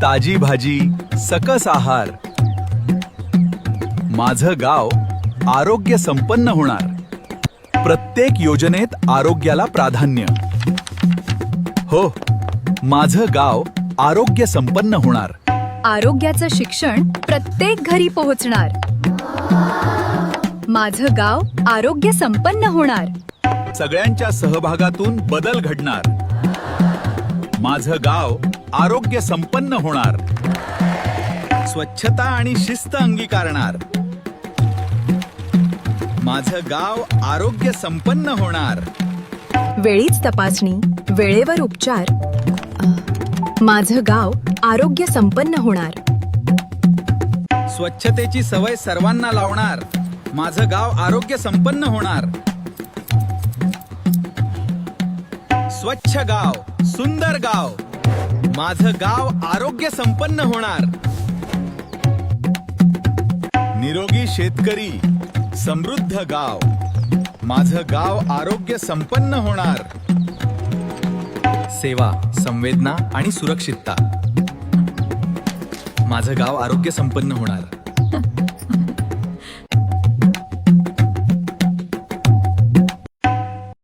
ताजी भाजी, सकस आहार. माझं गाव आरोग्य संपन्न होणार. प्रत्येक योजनेत आरोग्याला प्राधान्य. हो, माझं गाव आरोग्य संपन्न होणार. आरोग्याचं शिक्षण प्रत्येक घरी पोहोचणार. माझं गाव आरोग्य संपन्न होणार. सगळ्यांच्या सहभागातून बदल घडणार. माझं गाव आरोग्य संपन्न होणार. स्वच्छता आणि शिस्त अंगीकारणार. माझं गाव आरोग्य संपन्न होणार. वेळीच तपासणी, वेळेवर उपचार. माझं गाव आरोग्य संपन्न होणार. स्वच्छतेची सवय सर्वांना लावणार. माझं गाव आरोग्य संपन्न होणार. स्वच्छ गाव, सुंदर गाव. माझं गाव आरोग्य संपन्न होणार. निरोगी शेतकरी, समृद्ध गाव. माझं गाव आरोग्य संपन्न होणार. सेवा, संवेदना आणि सुरक्षितता. माझं गाव आरोग्य संपन्न होणार.